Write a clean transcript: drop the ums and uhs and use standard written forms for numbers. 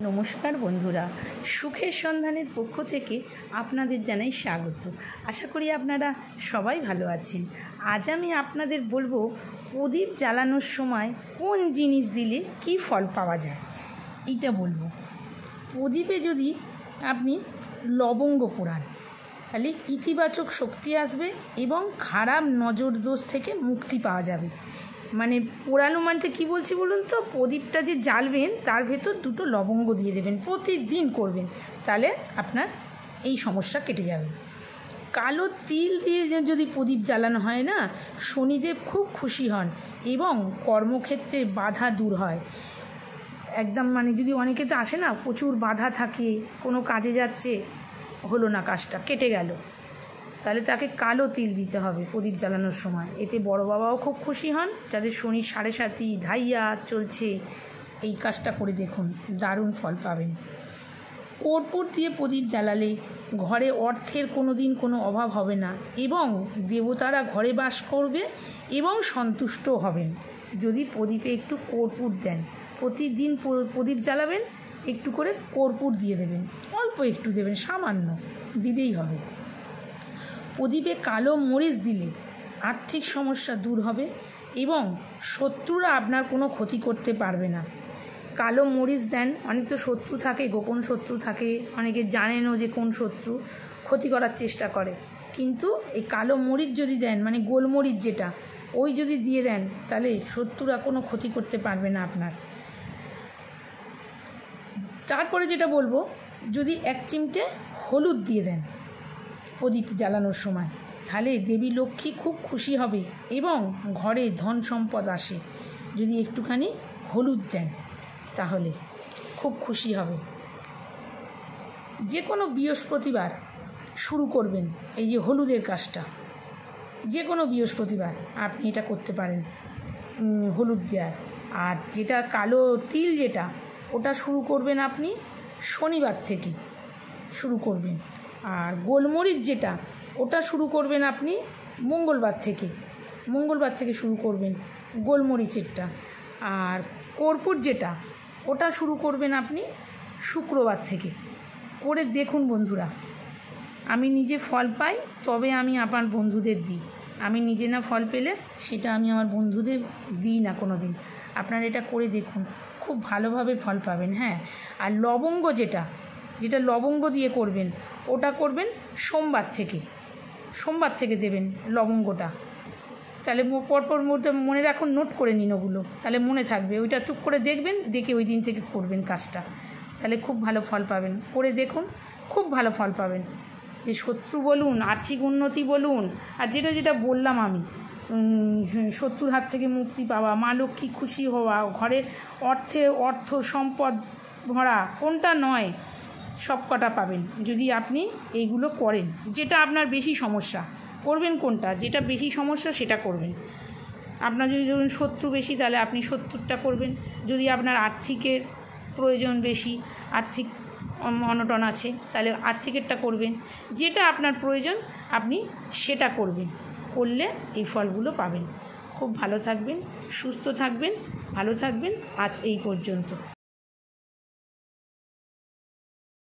নমস্কার বন্ধুরা, সুখের সন্ধানের পক্ষ থেকে আপনাদের জানাই স্বাগত। আশা করি আপনারা সবাই ভালো আছেন। আজ আমি আপনাদের বলবো প্রদীপ জ্বালানোর সময় কোন জিনিস দিলে কি ফল পাওয়া যায়, এইটা বলবো। প্রদীপে যদি আপনি লবঙ্গ পোড়ান তাহলে ইতিবাচক শক্তি আসবে এবং খারাপ নজর দোষ থেকে মুক্তি পাওয়া যাবে। মানে পোড়ানো মানে কী বলছি বলুন তো, প্রদীপটা যে জ্বালবেন তার ভেতর দুটো লবঙ্গ দিয়ে দেবেন, প্রতিদিন করবেন, তাহলে আপনার এই সমস্যা কেটে যাবে। কালো তিল দিয়ে যদি প্রদীপ জ্বালানো হয় না, শনিদেব খুব খুশি হন এবং কর্মক্ষেত্রে বাধা দূর হয় একদম। মানে যদি অনেকে তো আসে না, প্রচুর বাধা থাকে, কোনো কাজে যাচ্ছে, হলো না, কাজটা কেটে গেল, তাহলে তাকে কালো তিল দিতে হবে প্রদীপ জ্বালানোর সময়। এতে বড় বাবাও খুব খুশি হন। যাদের শনির 7.5 ধাইয়া চলছে, এই কাজটা করে দেখুন, দারুণ ফল পাবেন। কর্পূর দিয়ে প্রদীপ জ্বালালে ঘরে অর্থের কোনো দিন কোনো অভাব হবে না এবং দেবতারা ঘরে বাস করবে এবং সন্তুষ্ট হবেন। যদি প্রদীপে একটু কর্পূর দেন, প্রতিদিন প্রদীপ জ্বালাবেন, একটু করে কর্পূর দিয়ে দেবেন, অল্প একটু দেবেন, সামান্য দিলেই হবে। প্রদীপে কালো মরিচ দিলে আর্থিক সমস্যা দূর হবে এবং শত্রুরা আপনার কোনো ক্ষতি করতে পারবে না। কালো মরিচ দেন, অনেক তো শত্রু থাকে, গোপন শত্রু থাকে, অনেকে জানেনও যে কোন শত্রু ক্ষতি করার চেষ্টা করে, কিন্তু এই কালো মরিচ যদি দেন, মানে গোলমরিচ যেটা, ওই যদি দিয়ে দেন, তাহলে শত্রুরা কোনো ক্ষতি করতে পারবে না আপনার। তারপরে যেটা বলবো, যদি 1 চিমটে হলুদ দিয়ে দেন প্রদীপ জ্বালানোর সময়, তাহলে দেবী লক্ষ্মী খুব খুশি হবে এবং ঘরে ধন সম্পদ আসে। যদি একটুখানি হলুদ দেন তাহলে খুব খুশি হবে। যে কোনো বৃহস্পতিবার শুরু করবেন এই যে হলুদের কাজটা, যে কোনো বৃহস্পতিবার আপনি এটা করতে পারেন, হলুদ দেওয়ার। আর যেটা কালো তিল যেটা, ওটা শুরু করবেন আপনি শনিবার থেকে শুরু করবেন। আর গোলমরিচ যেটা, ওটা শুরু করবেন আপনি মঙ্গলবার থেকে শুরু করবেন গোলমরিচেরটা। আর কর্পূর যেটা, ওটা শুরু করবেন আপনি শুক্রবার থেকে। করে দেখুন বন্ধুরা, আমি নিজে ফল পাই তবে আমি আমার বন্ধুদের দিই। আমি নিজে না ফল পেলে সেটা আমি আমার বন্ধুদের দিই না কোনো দিন। আপনারা এটা করে দেখুন, খুব ভালোভাবে ফল পাবেন। হ্যাঁ, আর লবঙ্গ যেটা লবঙ্গ দিয়ে করবেন, ওটা করবেন সোমবার থেকে দেবেন লবঙ্গটা। তাহলে পরপর মনে রাখুন, নোট করে নিন ওগুলো, তাহলে মনে থাকবে। ওইটা চুপ করে দেখবেন, দেখে ওই দিন থেকে করবেন কাজটা, তাহলে খুব ভালো ফল পাবেন। করে দেখুন, খুব ভালো ফল পাবেন। যে শত্রু বলুন, আর্থিক উন্নতি বলুন, আর যেটা বললাম আমি, শত্রুর হাত থেকে মুক্তি পাওয়া, মা লক্ষ্মী খুশি হওয়া, ঘরের অর্থ সম্পদ ভরা, কোনটা নয় সব কটা পাবেন যদি আপনি এইগুলো করেন। যেটা আপনার বেশি সমস্যা করবেন, কোনটা যেটা বেশি সমস্যা সেটা করবেন। আপনার যদি ধরুন শত্রু বেশি, তাহলে আপনি শত্রুরটা করবেন। যদি আপনার আর্থিকের প্রয়োজন বেশি, আর্থিক অনটন আছে, তাহলে আর্থিকেরটা করবেন। যেটা আপনার প্রয়োজন আপনি সেটা করবেন, করলে এই ফলগুলো পাবেন। খুব ভালো থাকবেন, সুস্থ থাকবেন, ভালো থাকবেন। আজ এই পর্যন্ত।